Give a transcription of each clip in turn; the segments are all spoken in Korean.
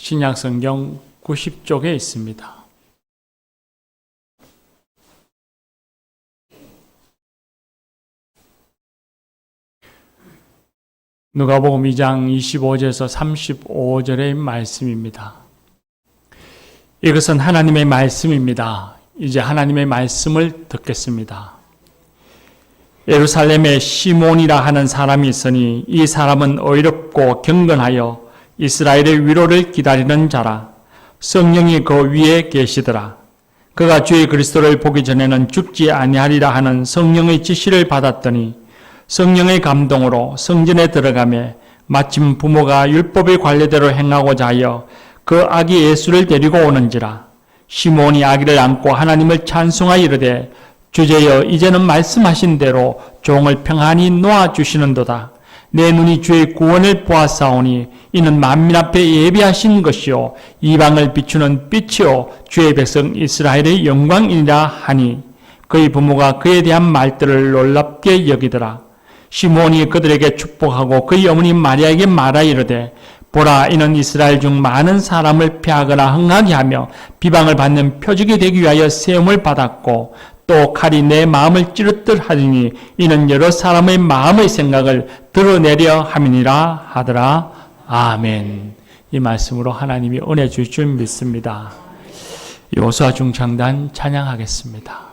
신약성경 90쪽에 있습니다. 누가복음 2장 25절에서 35절의 말씀입니다. 이것은 하나님의 말씀입니다. 이제 하나님의 말씀을 듣겠습니다. 예루살렘에 시몬이라 하는 사람이 있으니 이 사람은 의롭고 경건하여 이스라엘의 위로를 기다리는 자라. 성령이 그 위에 계시더라. 그가 주의 그리스도를 보기 전에는 죽지 아니하리라 하는 성령의 지시를 받았더니 성령의 감동으로 성전에 들어가매 마침 부모가 율법의 관례대로 행하고자 하여 그 아기 예수를 데리고 오는지라. 시몬이 아기를 안고 하나님을 찬송하여 이르되 주제여 이제는 말씀하신 대로 종을 평안히 놓아주시는도다. 내 눈이 주의 구원을 보았사오니 이는 만민 앞에 예비하신 것이요 이방을 비추는 빛이요 주의 백성 이스라엘의 영광이니라 하니 그의 부모가 그에 대한 말들을 놀랍게 여기더라. 시몬이 그들에게 축복하고 그의 어머니 마리아에게 말하여 이르되 보라 이는 이스라엘 중 많은 사람을 패하거나 흥하게 하며 비방을 받는 표적이 되기 위하여 세움을 받았고 또 칼이 내 마음을 찌르듯 하리니 이는 여러 사람의 마음의 생각을 드러내려 함이니라 하더라. 아멘. 이 말씀으로 하나님이 은혜 주실 줄 믿습니다. 여호수아 중창단 찬양하겠습니다.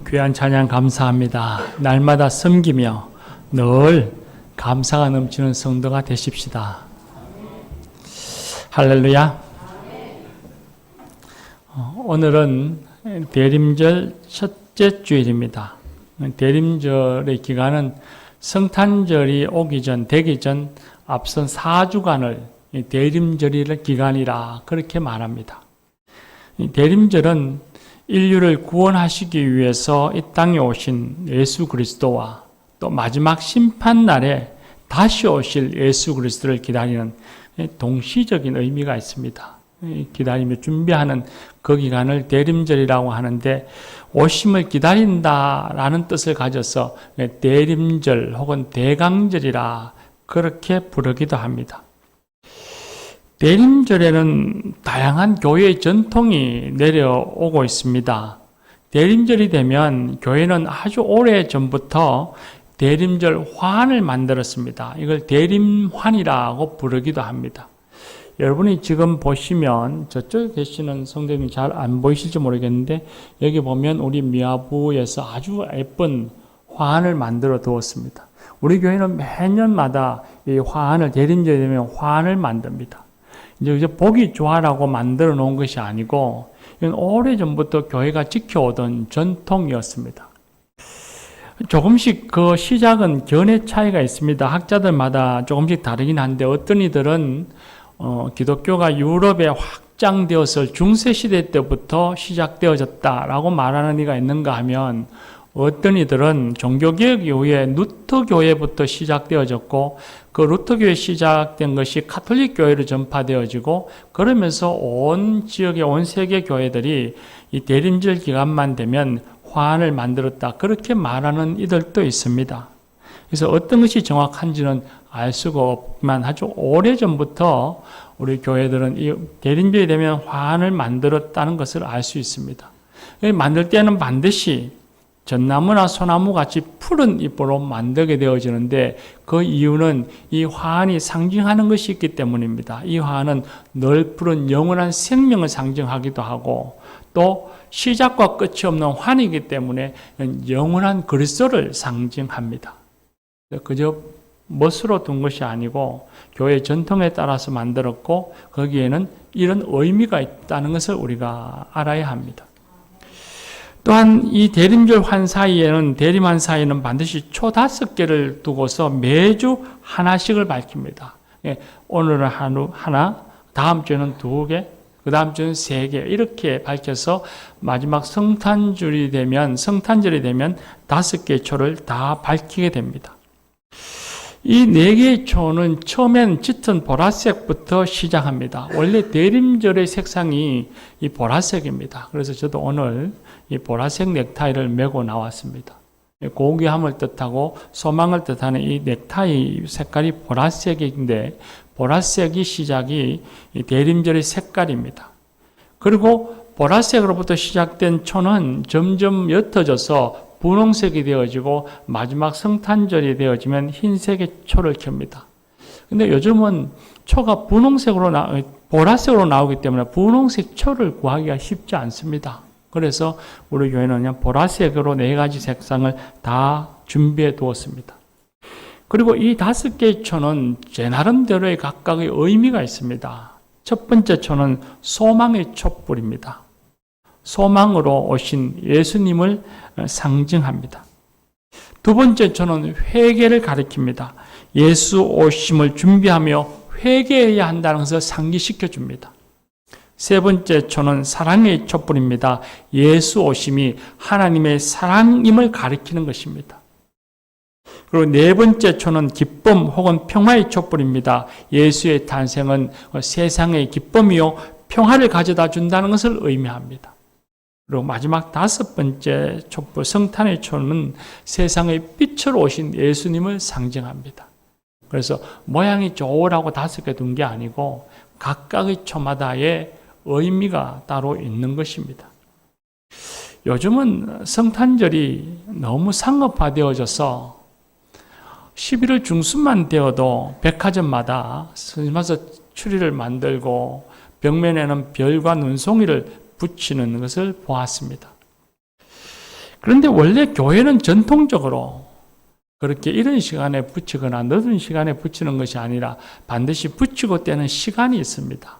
귀한 찬양 감사합니다. 날마다 섬기며 늘 감사가 넘치는 성도가 되십시다. 할렐루야. 오늘은 대림절 첫째 주일입니다. 대림절의 기간은 성탄절이 되기 전 앞선 4주간을 대림절이라는 기간이라 그렇게 말합니다. 대림절은 인류를 구원하시기 위해서 이 땅에 오신 예수 그리스도와 또 마지막 심판날에 다시 오실 예수 그리스도를 기다리는 동시적인 의미가 있습니다. 기다리며 준비하는 그 기간을 대림절이라고 하는데, 오심을 기다린다라는 뜻을 가져서 대림절 혹은 대강절이라 그렇게 부르기도 합니다. 대림절에는 다양한 교회의 전통이 내려오고 있습니다. 대림절이 되면 교회는 아주 오래 전부터 대림절 환을 만들었습니다. 이걸 대림환이라고 부르기도 합니다. 여러분이 지금 보시면 저쪽에 계시는 성도님이 잘 안 보이실지 모르겠는데, 여기 보면 우리 미아부에서 아주 예쁜 화환을 만들어 두었습니다. 우리 교회는 매년마다 이 화환을, 대림절이 되면 화환을 만듭니다. 이제 보기 좋아라고 만들어 놓은 것이 아니고, 이건 오래전부터 교회가 지켜오던 전통이었습니다. 조금씩 그 시작은 견해 차이가 있습니다. 학자들마다 조금씩 다르긴 한데, 어떤 이들은 기독교가 유럽에 확장되었을 중세시대 때부터 시작되어졌다라고 말하는 이가 있는가 하면, 어떤 이들은 종교개혁 이후에 루터교회부터 시작되어졌고, 그 루터교회 시작된 것이 가톨릭 교회로 전파되어지고, 그러면서 온 지역의 온 세계 교회들이 이 대림절 기간만 되면 화환을 만들었다, 그렇게 말하는 이들도 있습니다. 그래서 어떤 것이 정확한지는 알 수가 없지만 아주 오래전부터 우리 교회들은 이 대림절이 되면 화환을 만들었다는 것을 알 수 있습니다. 만들 때는 반드시 전나무나 소나무 같이 푸른 잎으로 만들게 되어지는데, 그 이유는 이 화환이 상징하는 것이 있기 때문입니다. 이 화환은 널푸른 영원한 생명을 상징하기도 하고, 또 시작과 끝이 없는 환이기 때문에 영원한 그리스도를 상징합니다. 그저 멋으로 둔 것이 아니고 교회 전통에 따라서 만들었고, 거기에는 이런 의미가 있다는 것을 우리가 알아야 합니다. 또한 이 대림절 환 사이에는, 대림환 사이에는 반드시 초 5개를 두고서 매주 하나씩을 밝힙니다. 오늘은 하나, 다음 주에는 2개, 그 다음 주는 3개, 이렇게 밝혀서 마지막 성탄절이 되면 5개의 초를 다 밝히게 됩니다. 이 4개의 초는 처음엔 짙은 보라색부터 시작합니다. 원래 대림절의 색상이 이 보라색입니다. 그래서 저도 오늘 이 보라색 넥타이를 메고 나왔습니다. 고귀함을 뜻하고 소망을 뜻하는 이 넥타이 색깔이 보라색인데, 보라색이 시작이 이 대림절의 색깔입니다. 그리고 보라색으로부터 시작된 초는 점점 옅어져서 분홍색이 되어지고, 마지막 성탄절이 되어지면 흰색의 초를 켭니다. 근데 요즘은 초가 보라색으로 나오기 때문에 분홍색 초를 구하기가 쉽지 않습니다. 그래서 우리 교회는 그냥 보라색으로 4가지 색상을 다 준비해 두었습니다. 그리고 이 5개의 초는 제 나름대로의 각각의 의미가 있습니다. 첫 번째 초는 소망의 촛불입니다. 소망으로 오신 예수님을 상징합니다. 두 번째 초는 회개를 가리킵니다. 예수 오심을 준비하며 회개해야 한다는 것을 상기시켜 줍니다. 세 번째 초는 사랑의 촛불입니다. 예수 오심이 하나님의 사랑임을 가리키는 것입니다. 그리고 네 번째 초는 기쁨 혹은 평화의 촛불입니다. 예수의 탄생은 세상의 기쁨이요 평화를 가져다 준다는 것을 의미합니다. 그리고 마지막 5번째 촛불, 성탄의 초는 세상의 빛으로 오신 예수님을 상징합니다. 그래서 모양이 좋으라고 5개 둔 게 아니고 각각의 초마다의 의미가 따로 있는 것입니다. 요즘은 성탄절이 너무 상업화되어져서 11월 중순만 되어도 백화점마다 스님와서 추리를 만들고 벽면에는 별과 눈송이를 붙이는 것을 보았습니다. 그런데 원래 교회는 전통적으로 그렇게 이른 시간에 붙이거나 늦은 시간에 붙이는 것이 아니라 반드시 붙이고 떼는 시간이 있습니다.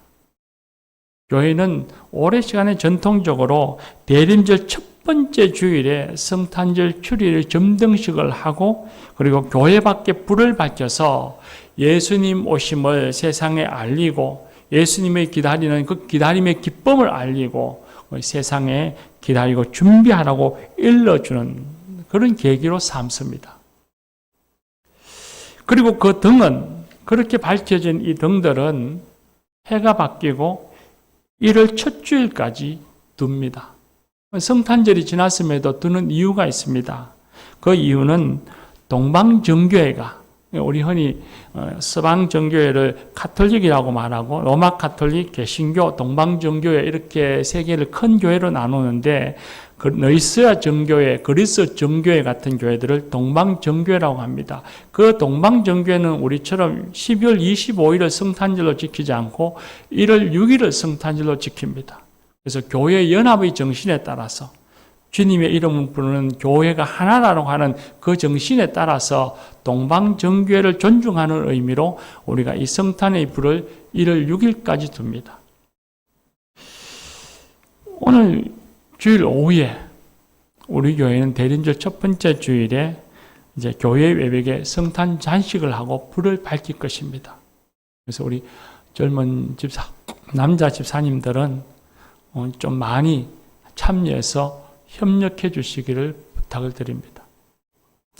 교회는 오랜 시간에 전통적으로 대림절 첫 번째 주일에 성탄절 추리를 점등식을 하고 그리고 교회 밖에 불을 밝혀서 예수님 오심을 세상에 알리고 예수님의 기다리는 그 기다림의 기쁨을 알리고 세상에 기다리고 준비하라고 일러주는 그런 계기로 삼습니다. 그리고 그 등은 그렇게 밝혀진 이 등들은 해가 바뀌고 1월 첫 주일까지 둡니다. 성탄절이 지났음에도 두는 이유가 있습니다. 그 이유는 동방정교회가 우리 흔히 서방정교회를 카톨릭이라고 말하고 로마 카톨릭, 개신교, 동방정교회 이렇게 세 개를 큰 교회로 나누는데 그 느이스야 정교회, 그리스 정교회 같은 교회들을 동방정교회라고 합니다. 그 동방정교회는 우리처럼 12월 25일을 성탄절로 지키지 않고 1월 6일을 성탄절로 지킵니다. 그래서 교회 연합의 정신에 따라서 주님의 이름을 부르는 교회가 하나라고 하는 그 정신에 따라서 동방정교회를 존중하는 의미로 우리가 이 성탄의 불을 1월 6일까지 둡니다. 오늘 주일 오후에 우리 교회는 대림절 첫 번째 주일에 이제 교회 외벽에 성탄 잔식을 하고 불을 밝힐 것입니다. 그래서 우리 젊은 남자 집사님들은 좀 많이 참여해서 협력해 주시기를 부탁을 드립니다.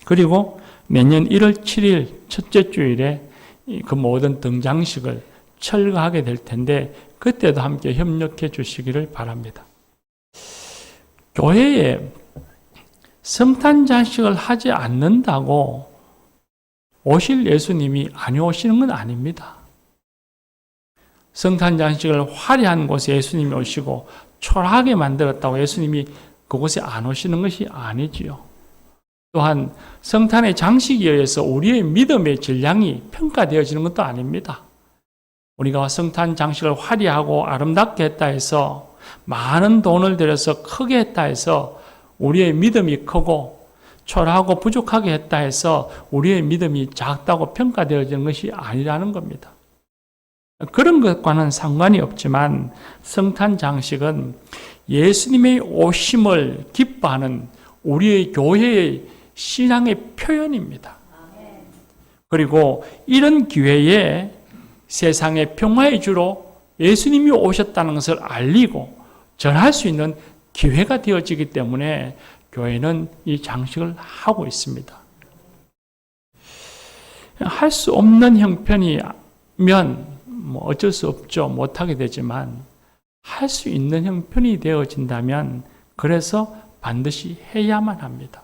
그리고 매년 1월 7일 첫째 주일에 그 모든 등장식을 철거하게 될 텐데 그때도 함께 협력해 주시기를 바랍니다. 교회에 성탄잔식을 하지 않는다고 오실 예수님이 안 오시는 건 아닙니다. 성탄잔식을 화려한 곳에 예수님이 오시고 초라하게 만들었다고 예수님이 그곳에 안 오시는 것이 아니지요. 또한 성탄의 장식에 의해서 우리의 믿음의 질량이 평가되어지는 것도 아닙니다. 우리가 성탄 장식을 화려하고 아름답게 했다 해서 많은 돈을 들여서 크게 했다 해서 우리의 믿음이 크고 초라하고 부족하게 했다 해서 우리의 믿음이 작다고 평가되어지는 것이 아니라는 겁니다. 그런 것과는 상관이 없지만 성탄 장식은 예수님의 오심을 기뻐하는 우리의 교회의 신앙의 표현입니다. 그리고 이런 기회에 세상의 평화의 주로 예수님이 오셨다는 것을 알리고 전할 수 있는 기회가 되어지기 때문에 교회는 이 장식을 하고 있습니다. 할 수 없는 형편이면 어쩔 수 없죠. 못하게 되지만 할 수 있는 형편이 되어진다면 그래서 반드시 해야만 합니다.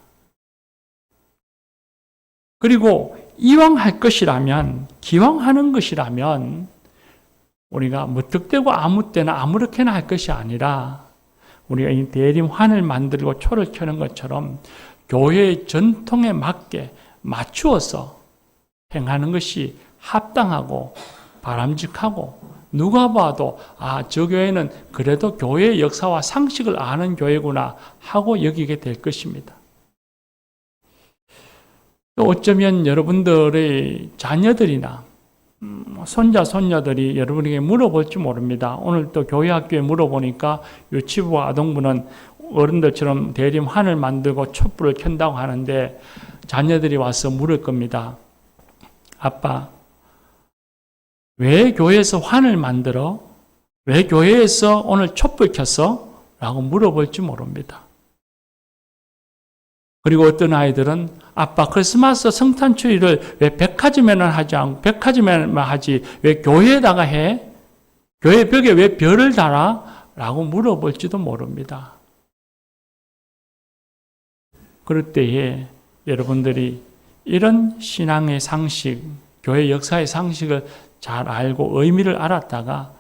그리고 이왕 할 것이라면, 기왕 하는 것이라면 우리가 무턱대고 아무 때나 아무렇게나 할 것이 아니라 우리가 이 대림환을 만들고 초를 켜는 것처럼 교회의 전통에 맞게 맞추어서 행하는 것이 합당하고 바람직하고 누가 봐도 저 교회는 그래도 교회의 역사와 상식을 아는 교회구나 하고 여기게 될 것입니다. 또 어쩌면 여러분들의 자녀들이나 손자, 손녀들이 여러분에게 물어볼지 모릅니다. 오늘 또 교회 학교에 물어보니까 유치부와 아동부는 어른들처럼 대림환을 만들고 촛불을 켠다고 하는데 자녀들이 와서 물을 겁니다. 아빠, 왜 교회에서 환을 만들어? 왜 교회에서 오늘 촛불 켰어? 라고 물어볼지 모릅니다. 그리고 어떤 아이들은 아빠 크리스마스 성탄 추리를 왜 백화점에는 하지 않고 백화점에만 하지 왜 교회에다가 해? 교회 벽에 왜 별을 달아? 라고 물어볼지도 모릅니다. 그럴 때에 여러분들이 이런 신앙의 상식, 교회 역사의 상식을 잘 알고 의미를 알았다가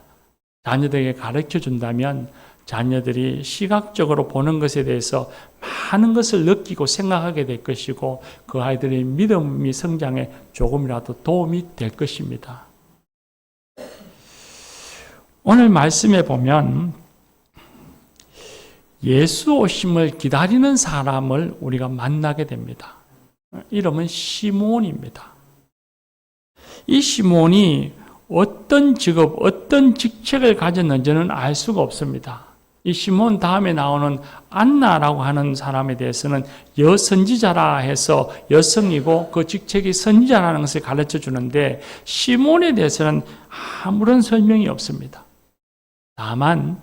자녀들에게 가르쳐 준다면 자녀들이 시각적으로 보는 것에 대해서 많은 것을 느끼고 생각하게 될 것이고 그 아이들의 믿음이 성장에 조금이라도 도움이 될 것입니다. 오늘 말씀에 보면 예수 오심을 기다리는 사람을 우리가 만나게 됩니다. 이름은 시몬입니다. 이 시몬이 어떤 직업, 어떤 직책을 가졌는지는 알 수가 없습니다. 이 시몬 다음에 나오는 안나라고 하는 사람에 대해서는 여선지자라 해서 여성이고 그 직책이 선지자라는 것을 가르쳐 주는데 시몬에 대해서는 아무런 설명이 없습니다. 다만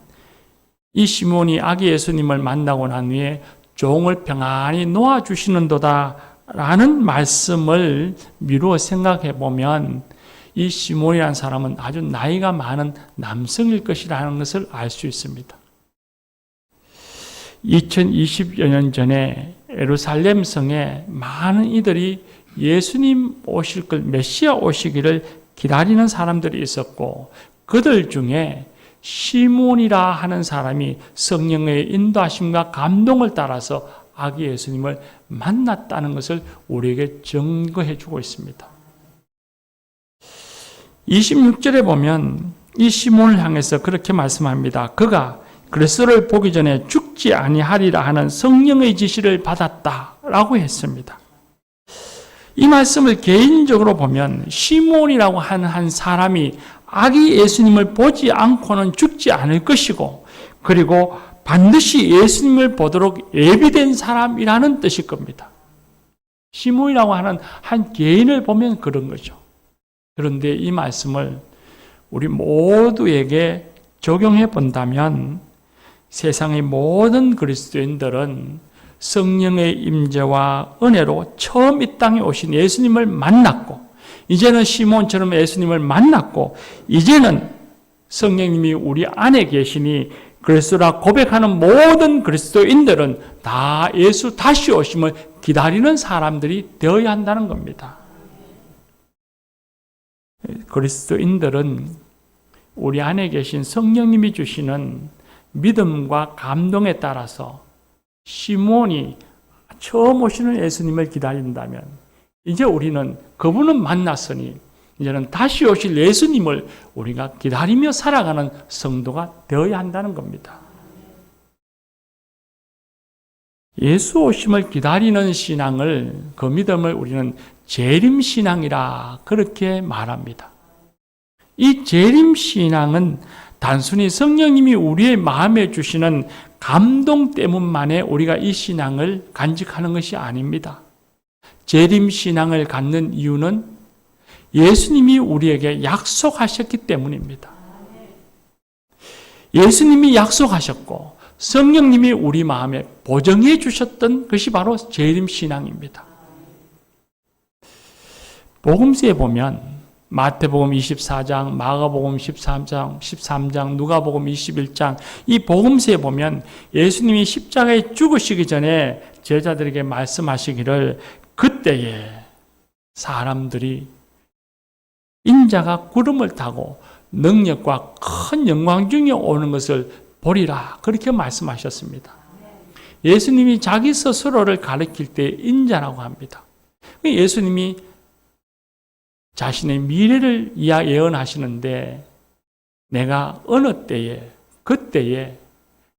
이 시몬이 아기 예수님을 만나고 난 후에 종을 평안히 놓아주시는도다 라는 말씀을 미루어 생각해 보면 이 시몬이라는 사람은 아주 나이가 많은 남성일 것이라는 것을 알 수 있습니다. 2020여 년 전에 예루살렘 성에 많은 이들이 예수님 오실 것, 메시아 오시기를 기다리는 사람들이 있었고 그들 중에 시몬이라 하는 사람이 성령의 인도하심과 감동을 따라서 아기 예수님을 만났다는 것을 우리에게 증거해 주고 있습니다. 26절에 보면 이 시몬을 향해서 그렇게 말씀합니다. 그가 그리스도를 보기 전에 죽지 아니하리라 하는 성령의 지시를 받았다라고 했습니다. 이 말씀을 개인적으로 보면 시몬이라고 하는 한 사람이 아기 예수님을 보지 않고는 죽지 않을 것이고 그리고 반드시 예수님을 보도록 예비된 사람이라는 뜻일 겁니다. 시몬이라고 하는 한 개인을 보면 그런 거죠. 그런데 이 말씀을 우리 모두에게 적용해 본다면 세상의 모든 그리스도인들은 성령의 임재와 은혜로 처음 이 땅에 오신 예수님을 만났고 이제는 시몬처럼 예수님을 만났고 이제는 성령님이 우리 안에 계시니 그리스도라 고백하는 모든 그리스도인들은 다 예수 다시 오심을 기다리는 사람들이 되어야 한다는 겁니다. 그리스도인들은 우리 안에 계신 성령님이 주시는 믿음과 감동에 따라서 시몬이 처음 오시는 예수님을 기다린다면 이제 우리는 그분은 만났으니 이제는 다시 오실 예수님을 우리가 기다리며 살아가는 성도가 되어야 한다는 겁니다. 예수 오심을 기다리는 신앙을, 그 믿음을 우리는 재림신앙이라 그렇게 말합니다. 이 재림신앙은 단순히 성령님이 우리의 마음에 주시는 감동 때문만에 우리가 이 신앙을 간직하는 것이 아닙니다. 재림신앙을 갖는 이유는 예수님이 우리에게 약속하셨기 때문입니다. 예수님이 약속하셨고 성령님이 우리 마음에 보증해 주셨던 것이 바로 재림신앙입니다. 복음서에 보면 마태복음 24장, 마가복음 13장, 누가복음 21장 이 복음서에 보면 예수님이 십자가에 죽으시기 전에 제자들에게 말씀하시기를 그때에 사람들이 인자가 구름을 타고 능력과 큰 영광 중에 오는 것을 보리라 그렇게 말씀하셨습니다. 예수님이 자기 스스로를 가리킬 때 인자라고 합니다. 예수님이 자신의 미래를 예언하시는데 내가 어느 때에 그때에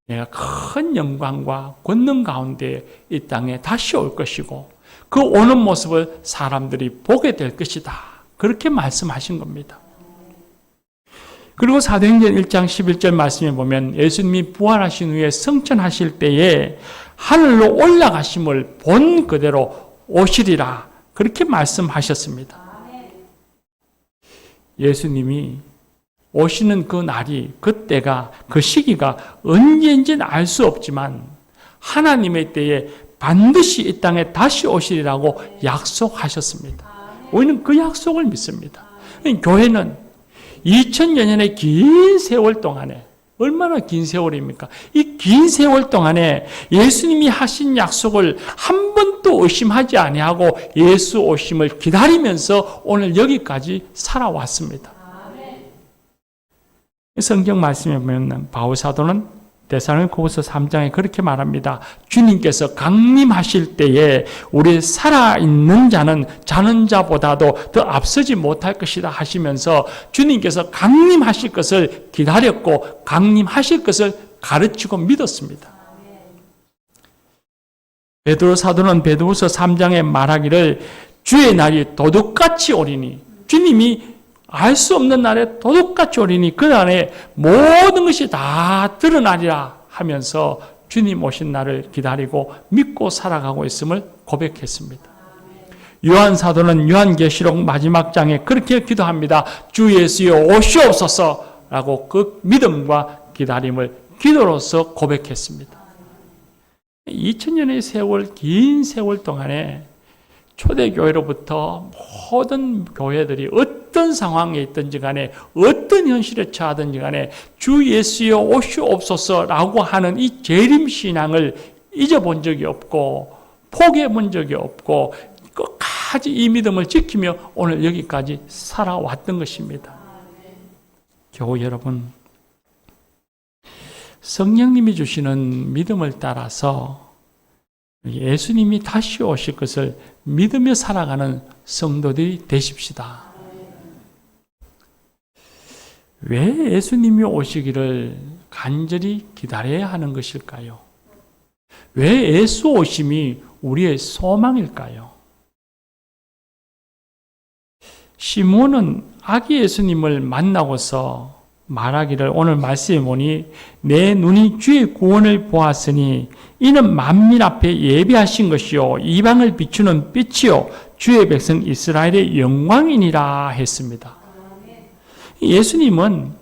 내가 큰 영광과 권능 가운데 이 땅에 다시 올 것이고 그 오는 모습을 사람들이 보게 될 것이다. 그렇게 말씀하신 겁니다. 그리고 사도행전 1장 11절 말씀에 보면 예수님이 부활하신 후에 승천하실 때에 하늘로 올라가심을 본 그대로 오시리라 그렇게 말씀하셨습니다. 예수님이 오시는 그 날이, 그때가, 그 시기가 언제인지는 알 수 없지만 하나님의 때에 반드시 이 땅에 다시 오시리라고 약속하셨습니다. 우리는 그 약속을 믿습니다. 교회는 2000여 년의 긴 세월 동안에 얼마나 긴 세월입니까? 이 긴 세월 동안에 예수님이 하신 약속을 한 번도 의심하지 아니하고 예수 오심을 기다리면서 오늘 여기까지 살아왔습니다. 성경 말씀에 보면 바울 사도는 데살로니가후서 3장에 그렇게 말합니다. 주님께서 강림하실 때에 우리 살아있는 자는 자는 자보다도 더 앞서지 못할 것이다 하시면서 주님께서 강림하실 것을 기다렸고 강림하실 것을 가르치고 믿었습니다. 베드로 사도는 베드로서 3장에 말하기를 주의 날이 도둑같이 오리니, 주님이 알 수 없는 날에 도둑같이 오리니 그 날에 모든 것이 다 드러나리라 하면서 주님 오신 날을 기다리고 믿고 살아가고 있음을 고백했습니다. 요한 사도는 요한계시록 마지막 장에 그렇게 기도합니다. 주 예수여 오시옵소서라고 그 믿음과 기다림을 기도로서 고백했습니다. 2000년의 세월, 긴 세월 동안에 초대교회로부터 모든 교회들이 어떤 상황에 있든지 간에 어떤 현실에 처하든지 간에 주 예수여 오시옵소서라고 하는 이 재림신앙을 잊어본 적이 없고 포기해본 적이 없고 끝까지 이 믿음을 지키며 오늘 여기까지 살아왔던 것입니다. 교회 여러분, 성령님이 주시는 믿음을 따라서 예수님이 다시 오실 것을 믿으며 살아가는 성도들이 되십시다. 왜 예수님이 오시기를 간절히 기다려야 하는 것일까요? 왜 예수 오심이 우리의 소망일까요? 시몬은 아기 예수님을 만나고서 말하기를 오늘 말씀해 보니 내 눈이 주의 구원을 보았으니 이는 만민 앞에 예비하신 것이요 이방을 비추는 빛이요 주의 백성 이스라엘의 영광이니라 했습니다. 예수님은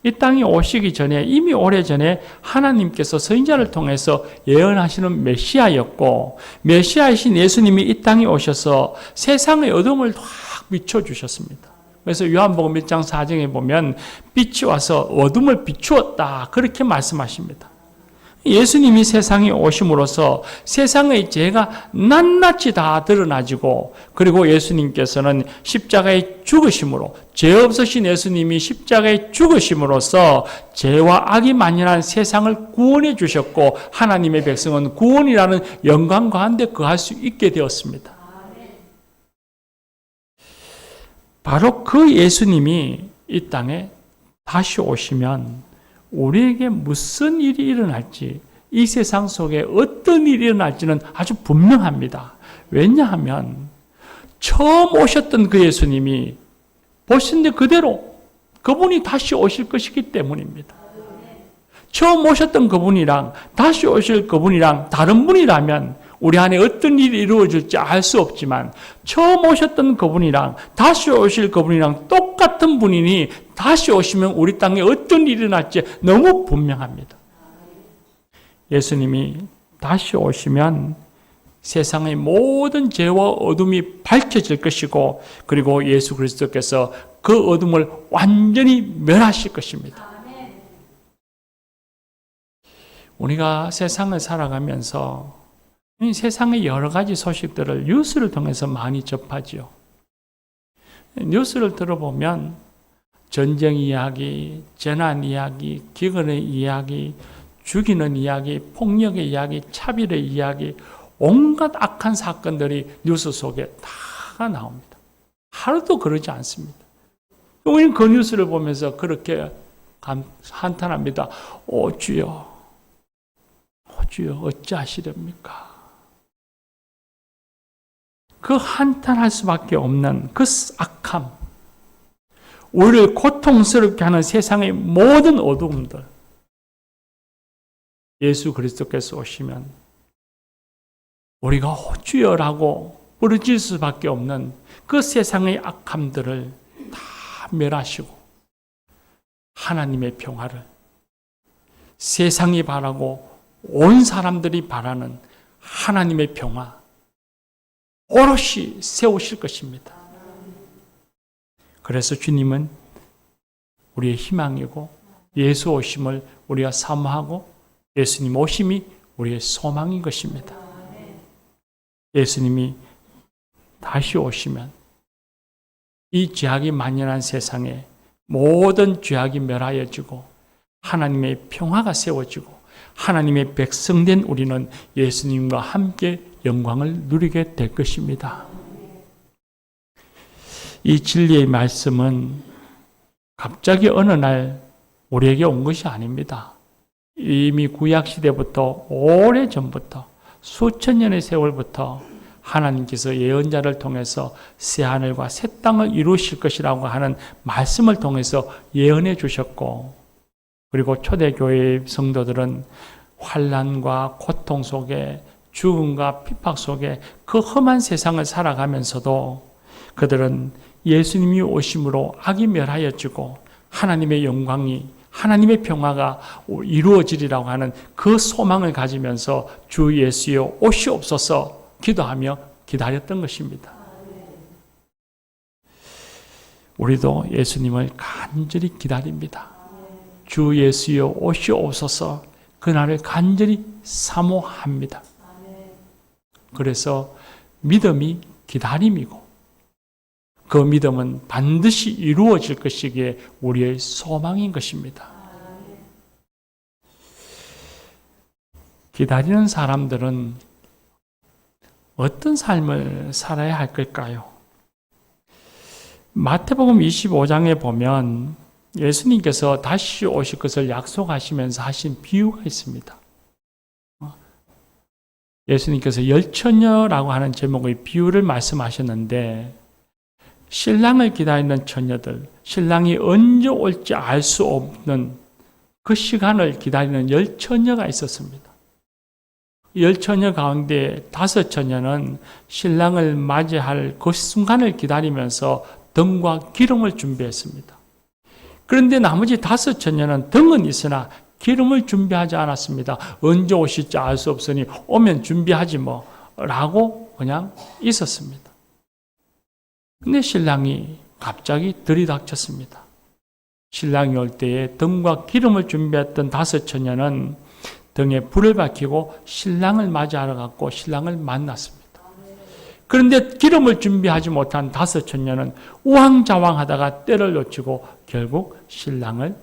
이 땅에 오시기 전에 이미 오래전에 하나님께서 선지자를 통해서 예언하시는 메시아였고 메시아이신 예수님이 이 땅에 오셔서 세상의 어둠을 확 비춰주셨습니다. 그래서 요한복음 1장 4장에 보면 빛이 와서 어둠을 비추었다 그렇게 말씀하십니다. 예수님이 세상에 오심으로써 세상의 죄가 낱낱이 다 드러나지고 그리고 예수님께서는 십자가에 죽으심으로 죄 없으신 예수님이 십자가에 죽으심으로써 죄와 악이 만연한 세상을 구원해 주셨고 하나님의 백성은 구원이라는 영광 가운데 거할 수 있게 되었습니다. 바로 그 예수님이 이 땅에 다시 오시면 우리에게 무슨 일이 일어날지 이 세상 속에 어떤 일이 일어날지는 아주 분명합니다. 왜냐하면 처음 오셨던 그 예수님이 보신 그대로 그분이 다시 오실 것이기 때문입니다. 처음 오셨던 그분이랑 다시 오실 그분이랑 다른 분이라면 우리 안에 어떤 일이 이루어질지 알 수 없지만 처음 오셨던 그분이랑 다시 오실 그분이랑 똑같은 분이니 다시 오시면 우리 땅에 어떤 일이 일어날지 너무 분명합니다. 예수님이 다시 오시면 세상의 모든 죄와 어둠이 밝혀질 것이고 그리고 예수 그리스도께서 그 어둠을 완전히 멸하실 것입니다. 우리가 세상을 살아가면서 세상의 여러 가지 소식들을 뉴스를 통해서 많이 접하지요. 뉴스를 들어보면 전쟁 이야기, 재난 이야기, 기근의 이야기, 죽이는 이야기, 폭력의 이야기, 차별의 이야기, 온갖 악한 사건들이 뉴스 속에 다 나옵니다. 하루도 그러지 않습니다. 우리는 그 뉴스를 보면서 그렇게 한탄합니다. 오 주여, 어찌하시렵니까? 그 한탄할 수밖에 없는 그 악함, 우리를 고통스럽게 하는 세상의 모든 어두움들, 예수 그리스도께서 오시면 우리가 주여라고 부르짖을 수밖에 없는 그 세상의 악함들을 다 멸하시고 하나님의 평화를 세상이 바라고 온 사람들이 바라는 하나님의 평화 오롯이 세우실 것입니다. 그래서 주님은 우리의 희망이고 예수 오심을 우리가 사모하고 예수님 오심이 우리의 소망인 것입니다. 예수님이 다시 오시면 이 죄악이 만연한 세상에 모든 죄악이 멸하여지고 하나님의 평화가 세워지고 하나님의 백성된 우리는 예수님과 함께 영광을 누리게 될 것입니다. 이 진리의 말씀은 갑자기 어느 날 우리에게 온 것이 아닙니다. 이미 구약시대부터 오래전부터 수천 년의 세월부터 하나님께서 예언자를 통해서 새하늘과 새 땅을 이루실 것이라고 하는 말씀을 통해서 예언해 주셨고, 그리고 초대교회의 성도들은 환난과 고통 속에, 죽음과 핍박 속에 그 험한 세상을 살아가면서도 그들은 예수님이 오심으로 악이 멸하여지고 하나님의 영광이, 하나님의 평화가 이루어지리라고 하는 그 소망을 가지면서 주 예수여 오시옵소서 기도하며 기다렸던 것입니다. 우리도 예수님을 간절히 기다립니다. 주 예수여 오시옵소서 그날을 간절히 사모합니다. 그래서 믿음이 기다림이고, 그 믿음은 반드시 이루어질 것이기에 우리의 소망인 것입니다. 기다리는 사람들은 어떤 삶을 살아야 할 걸까요? 마태복음 25장에 보면 예수님께서 다시 오실 것을 약속하시면서 하신 비유가 있습니다. 예수님께서 열처녀라고 하는 제목의 비유를 말씀하셨는데, 신랑을 기다리는 처녀들, 신랑이 언제 올지 알 수 없는 그 시간을 기다리는 열처녀가 있었습니다. 열처녀 가운데 5처녀는 신랑을 맞이할 그 순간을 기다리면서 등과 기름을 준비했습니다. 그런데 나머지 5처녀는 등은 있으나 기름을 준비하지 않았습니다. 언제 오실지 알 수 없으니 오면 준비하지 뭐 라고 그냥 있었습니다. 근데 신랑이 갑자기 들이닥쳤습니다. 신랑이 올 때에 등과 기름을 준비했던 5처녀는 등에 불을 밝히고 신랑을 맞이하러 갔고 신랑을 만났습니다. 그런데 기름을 준비하지 못한 5처녀는 우왕좌왕하다가 때를 놓치고 결국 신랑을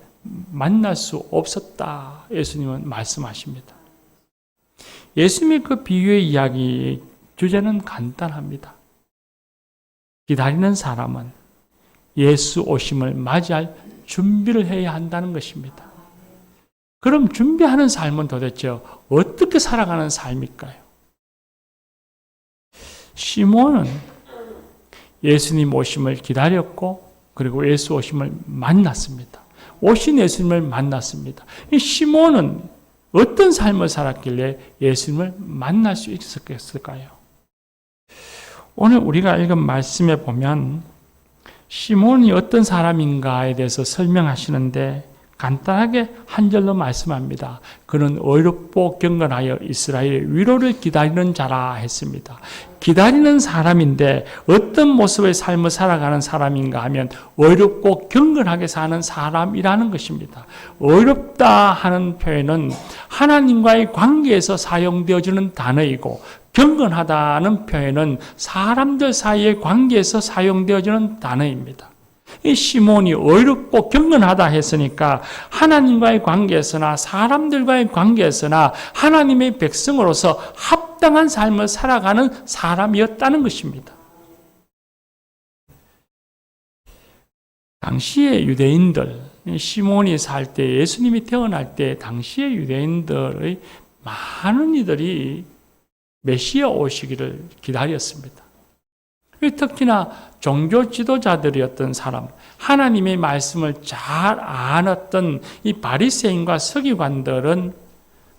만날 수 없었다. 예수님은 말씀하십니다. 예수님의 그 비유의 이야기 주제는 간단합니다. 기다리는 사람은 예수 오심을 맞이할 준비를 해야 한다는 것입니다. 그럼 준비하는 삶은 도대체 어떻게 살아가는 삶일까요? 시몬은 예수님 오심을 기다렸고, 그리고 예수 오심을 만났습니다. 오신 예수님을 만났습니다. 이 시몬은 어떤 삶을 살았길래 예수님을 만날 수 있었을까요? 오늘 우리가 읽은 말씀에 보면 시몬이 어떤 사람인가에 대해서 설명하시는데 간단하게 한 절로 말씀합니다. 그는 어렵고 경건하여 이스라엘의 위로를 기다리는 자라 했습니다. 기다리는 사람인데 어떤 모습의 삶을 살아가는 사람인가 하면 어렵고 경건하게 사는 사람이라는 것입니다. 어렵다 하는 표현은 하나님과의 관계에서 사용되어지는 단어이고, 경건하다는 표현은 사람들 사이의 관계에서 사용되어지는 단어입니다. 이 시몬이 어렵고 경건하다 했으니까 하나님과의 관계에서나 사람들과의 관계에서나 하나님의 백성으로서 합당한 삶을 살아가는 사람이었다는 것입니다. 당시의 유대인들, 시몬이 살 때, 예수님이 태어날 때 당시의 유대인들의 많은 이들이 메시아 오시기를 기다렸습니다. 특히나 종교 지도자들이었던 사람, 하나님의 말씀을 잘 알았던 이 바리새인과 서기관들은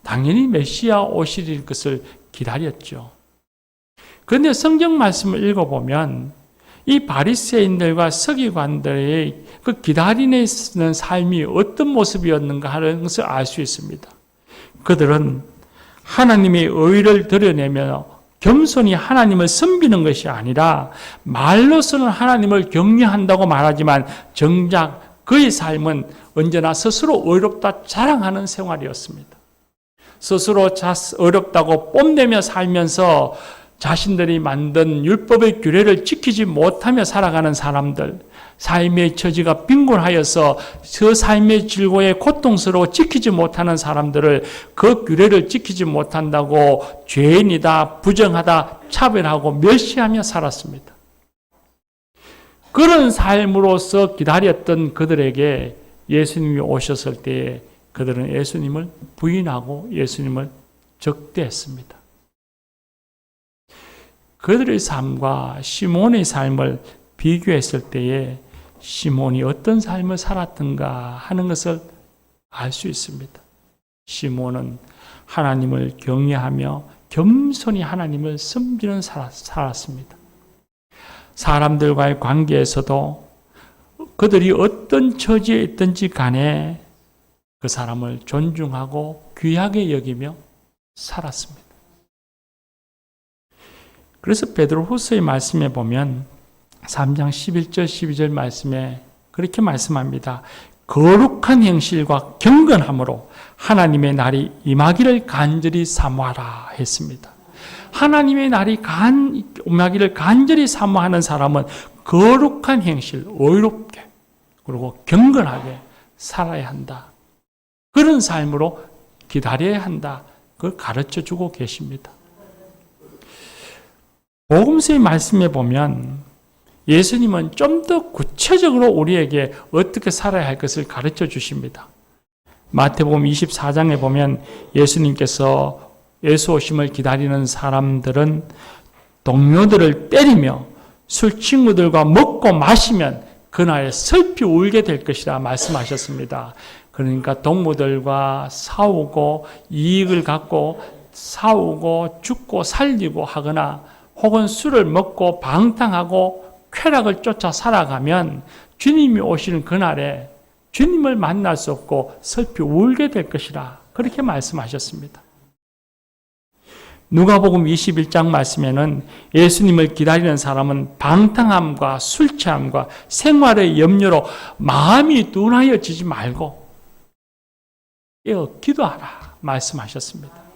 당연히 메시아 오실 것을 기다렸죠. 그런데 성경 말씀을 읽어보면 이 바리새인들과 서기관들의 그 기다리는 삶이 어떤 모습이었는가 하는 것을 알 수 있습니다. 그들은 하나님의 의를 드러내며 겸손히 하나님을 섬기는 것이 아니라 말로서는 하나님을 경외한다고 말하지만 정작 그의 삶은 언제나 스스로 어렵다 자랑하는 생활이었습니다. 스스로 어렵다고 뽐내며 살면서 자신들이 만든 율법의 규례를 지키지 못하며 살아가는 사람들, 삶의 처지가 빈곤하여서 그 삶의 질고에 고통스러워 지키지 못하는 사람들을 그 규례를 지키지 못한다고 죄인이다, 부정하다, 차별하고 멸시하며 살았습니다. 그런 삶으로서 기다렸던 그들에게 예수님이 오셨을 때에 그들은 예수님을 부인하고 예수님을 적대했습니다. 그들의 삶과 시몬의 삶을 비교했을 때에 시몬이 어떤 삶을 살았던가 하는 것을 알 수 있습니다. 시몬은 하나님을 경외하며 겸손히 하나님을 섬기는 살았습니다. 사람들과의 관계에서도 그들이 어떤 처지에 있든지 간에 그 사람을 존중하고 귀하게 여기며 살았습니다. 그래서 베드로후서의 말씀에 보면 3장 11절 12절 말씀에 그렇게 말씀합니다. 거룩한 행실과 경건함으로 하나님의 날이 임하기를 간절히 사모하라 했습니다. 하나님의 날이 임하기를 간절히 사모하는 사람은 거룩한 행실, 의롭게 그리고 경건하게 살아야 한다. 그런 삶으로 기다려야 한다. 그걸 가르쳐주고 계십니다. 복음서의 말씀에 보면 예수님은 좀 더 구체적으로 우리에게 어떻게 살아야 할 것을 가르쳐 주십니다. 마태복음 24장에 보면 예수님께서 예수 오심을 기다리는 사람들은 동료들을 때리며 술 친구들과 먹고 마시면 그날에 슬피 울게 될 것이라 말씀하셨습니다. 그러니까 동무들과 싸우고 이익을 갖고 싸우고 죽고 살리고 하거나 혹은 술을 먹고 방탕하고 쾌락을 쫓아 살아가면 주님이 오시는 그날에 주님을 만날 수 없고 슬피 울게 될 것이라 그렇게 말씀하셨습니다. 누가복음 21장 말씀에는 예수님을 기다리는 사람은 방탕함과 술 취함과 생활의 염려로 마음이 둔하여지지 말고 기도하라 말씀하셨습니다.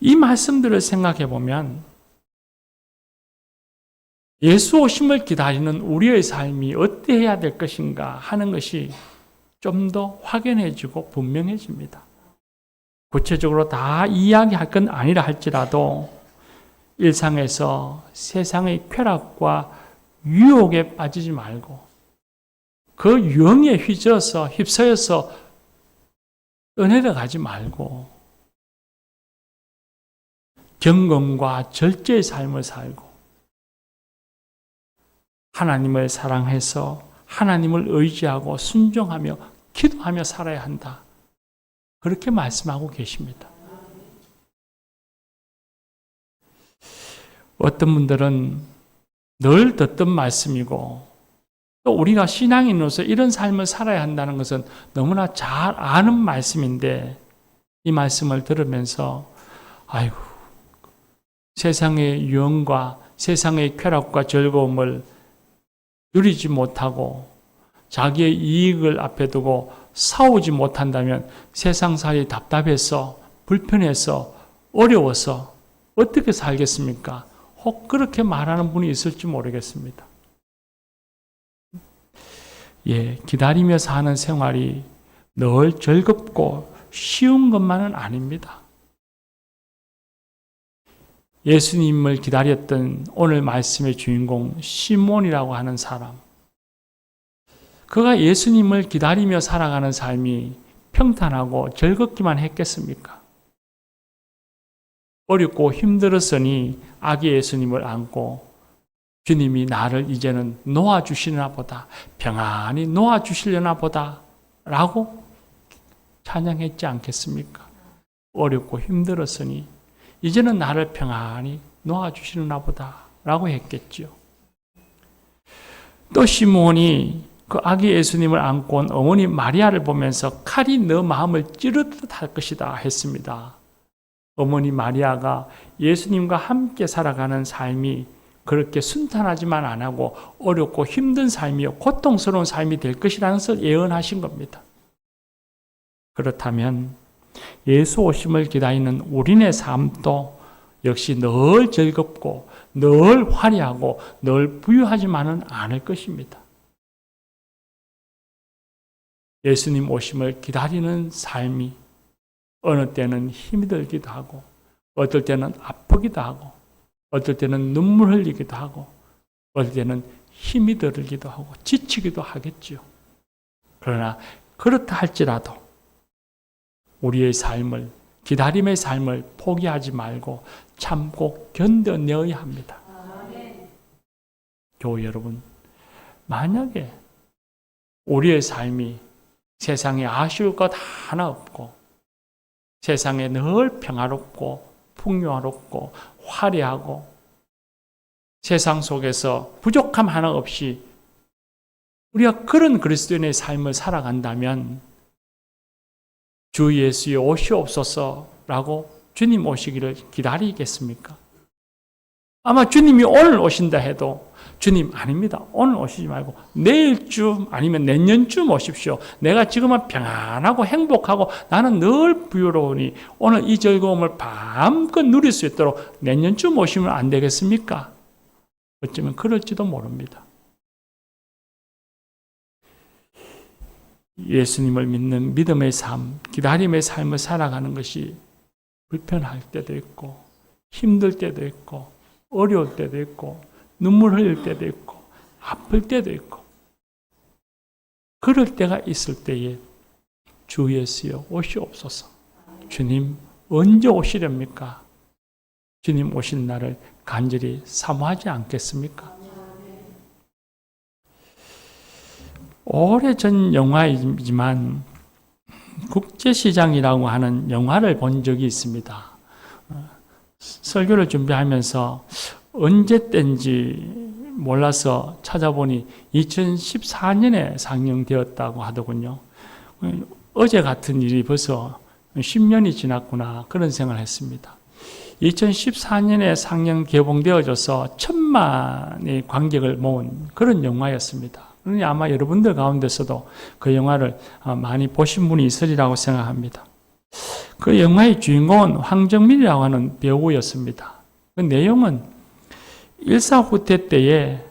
이 말씀들을 생각해 보면 예수 오심을 기다리는 우리의 삶이 어떠해야 될 것인가 하는 것이 좀 더 확연해지고 분명해집니다. 구체적으로 다 이야기할 건 아니라 할지라도 일상에서 세상의 쾌락과 유혹에 빠지지 말고 그 유흥에 휩싸여서 떠내려가지 말고 경건과 절제의 삶을 살고 하나님을 사랑해서 하나님을 의지하고 순종하며 기도하며 살아야 한다. 그렇게 말씀하고 계십니다. 어떤 분들은 늘 듣던 말씀이고 또 우리가 신앙인으로서 이런 삶을 살아야 한다는 것은 너무나 잘 아는 말씀인데 이 말씀을 들으면서 아이고 세상의 유흥과 세상의 쾌락과 즐거움을 누리지 못하고 자기의 이익을 앞에 두고 싸우지 못한다면 세상 살이 답답해서 불편해서 어려워서 어떻게 살겠습니까? 혹 그렇게 말하는 분이 있을지 모르겠습니다. 기다리며 사는 생활이 늘 즐겁고 쉬운 것만은 아닙니다. 예수님을 기다렸던 오늘 말씀의 주인공 시몬이라고 하는 사람, 그가 예수님을 기다리며 살아가는 삶이 평탄하고 즐겁기만 했겠습니까? 어렵고 힘들었으니 아기 예수님을 안고 주님이 나를 이제는 놓아주시려나 보다, 평안히 놓아주시려나 보다 라고 찬양했지 않겠습니까? 어렵고 힘들었으니 이제는 나를 평안히 놓아주시려나 보다 라고 했겠죠. 또 시몬이 그 아기 예수님을 안고 온 어머니 마리아를 보면서 칼이 너 마음을 찌르듯 할 것이다 했습니다. 어머니 마리아가 예수님과 함께 살아가는 삶이 그렇게 순탄하지만 안 하고 어렵고 힘든 삶이요 고통스러운 삶이 될 것이라는 것을 예언하신 겁니다. 그렇다면 예수 오심을 기다리는 우리네 삶도 역시 늘 즐겁고 늘 화려하고 늘 부유하지만은 않을 것입니다. 예수님 오심을 기다리는 삶이 어느 때는 힘이 들기도 하고 어떨 때는 아프기도 하고 어떨 때는 눈물 흘리기도 하고 어떨 때는 힘이 들기도 하고 지치기도 하겠죠. 그러나 그렇다 할지라도 우리의 삶을 기다림의 삶을 포기하지 말고 참고 견뎌내어야 합니다. 교회 여러분, 만약에 우리의 삶이 세상에 아쉬울 것 하나 없고 세상에 늘 평화롭고 풍요롭고 화려하고 세상 속에서 부족함 하나 없이 우리가 그런 그리스도인의 삶을 살아간다면 주 예수의 오시옵소서라고 주님 오시기를 기다리겠습니까? 아마 주님이 오늘 오신다 해도 주님 아닙니다. 오늘 오시지 말고 내일쯤 아니면 내년쯤 오십시오. 내가 지금은 평안하고 행복하고 나는 늘 부유로우니 오늘 이 즐거움을 마음껏 누릴 수 있도록 내년쯤 오시면 안 되겠습니까? 어쩌면 그럴지도 모릅니다. 예수님을 믿는 믿음의 삶, 기다림의 삶을 살아가는 것이 불편할 때도 있고 힘들 때도 있고 어려울 때도 있고 눈물 흘릴 때도 있고 아플 때도 있고 그럴 때가 있을 때에 주 예수여 오시옵소서. 주님 언제 오시렵니까? 주님 오신 날을 간절히 사모하지 않겠습니까? 오래전 영화이지만 국제시장이라고 하는 영화를 본 적이 있습니다. 설교를 준비하면서 언제 땐지 몰라서 찾아보니 2014년에 상영되었다고 하더군요. 어제 같은 일이 벌써 10년이 지났구나 그런 생각을 했습니다. 2014년에 상영 개봉되어져서 1,000만의 관객을 모은 그런 영화였습니다. 그러니 아마 여러분들 가운데서도 그 영화를 많이 보신 분이 있으리라고 생각합니다. 그 영화의 주인공은 황정민이라고 하는 배우였습니다. 그 내용은 일사후퇴 때에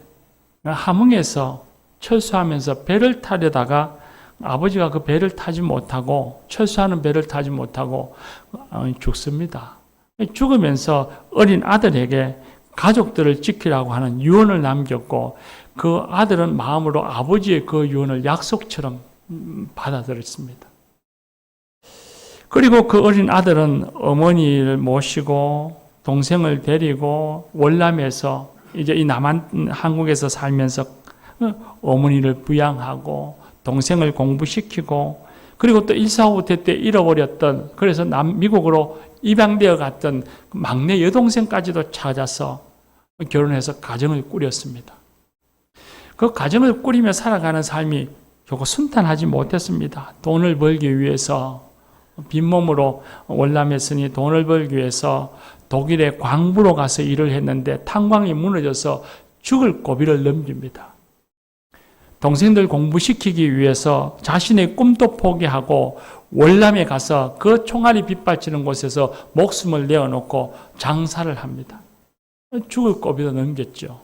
함흥에서 철수하면서 배를 타려다가 아버지가 그 배를 타지 못하고 철수하는 배를 타지 못하고 죽습니다. 죽으면서 어린 아들에게 가족들을 지키라고 하는 유언을 남겼고 그 아들은 마음으로 아버지의 그 유언을 약속처럼 받아들였습니다. 그리고 그 어린 아들은 어머니를 모시고 동생을 데리고 월남에서 이제 이 남한 한국에서 살면서 어머니를 부양하고 동생을 공부시키고 그리고 또 일사후퇴 때 잃어버렸던 그래서 미국으로 입양되어 갔던 막내 여동생까지도 찾아서 결혼해서 가정을 꾸렸습니다. 그 가정을 꾸리며 살아가는 삶이 결국 순탄하지 못했습니다. 돈을 벌기 위해서 빈몸으로 월남했으니 돈을 벌기 위해서 독일의 광부로 가서 일을 했는데 탄광이 무너져서 죽을 고비를 넘깁니다. 동생들 공부시키기 위해서 자신의 꿈도 포기하고 월남에 가서 그 총알이 빗발치는 곳에서 목숨을 내어놓고 장사를 합니다. 죽을 고비도 넘겼죠.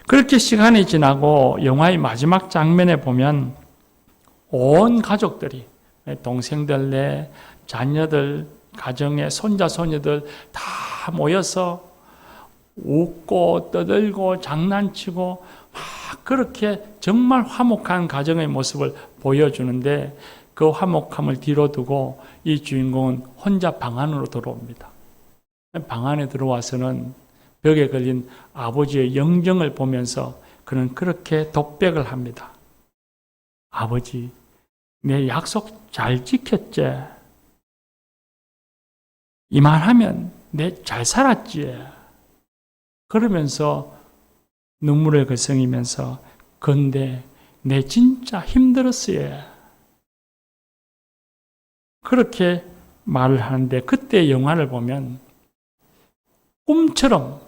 그렇게 시간이 지나고 영화의 마지막 장면에 보면 온 가족들이 동생들 내 자녀들 가정의 손자 손녀들 다 모여서 웃고 떠들고 장난치고 막 그렇게 정말 화목한 가정의 모습을 보여주는데 그 화목함을 뒤로 두고 이 주인공은 혼자 방 안으로 들어옵니다. 방 안에 들어와서는 벽에 걸린 아버지의 영정을 보면서 그는 그렇게 독백을 합니다. 아버지, 내 약속 잘 지켰지? 이만하면 내 잘 살았지? 그러면서 눈물을 글썽이면서 근데 내 진짜 힘들었어요. 그렇게 말을 하는데 그때 영화를 보면 꿈처럼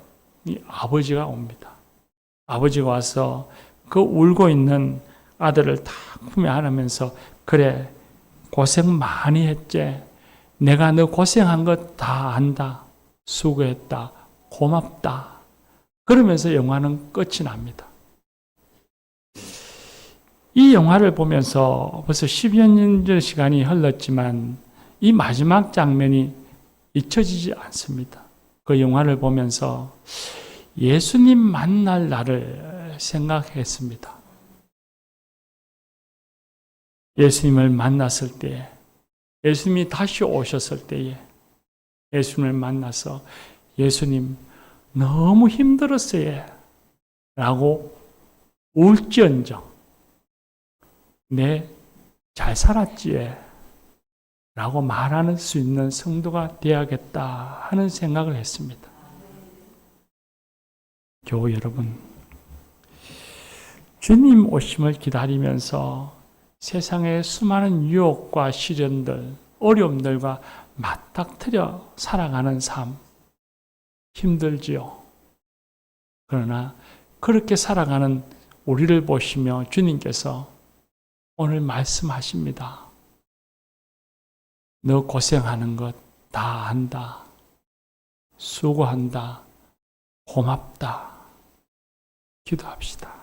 이 아버지가 옵니다. 아버지가 와서 그 울고 있는 아들을 다 품에 안으면서 그래 고생 많이 했지. 내가 너 고생한 거 다 안다. 수고했다. 고맙다. 그러면서 영화는 끝이 납니다. 이 영화를 보면서 벌써 10여 년 시간이 흘렀지만 이 마지막 장면이 잊혀지지 않습니다. 그 영화를 보면서 예수님 만날 날을 생각했습니다. 예수님을 만났을 때 예수님이 다시 오셨을 때에 예수님을 만나서 예수님 너무 힘들었어요 라고 울지언정 내 잘 살았지 라고 말할 수 있는 성도가 되어야겠다 하는 생각을 했습니다. 교우 여러분, 주님 오심을 기다리면서 세상의 수많은 유혹과 시련들, 어려움들과 맞닥뜨려 살아가는 삶 힘들지요. 그러나 그렇게 살아가는 우리를 보시며 주님께서 오늘 말씀하십니다. 너 고생하는 것 다 안다. 수고한다. 고맙다. 기도합시다.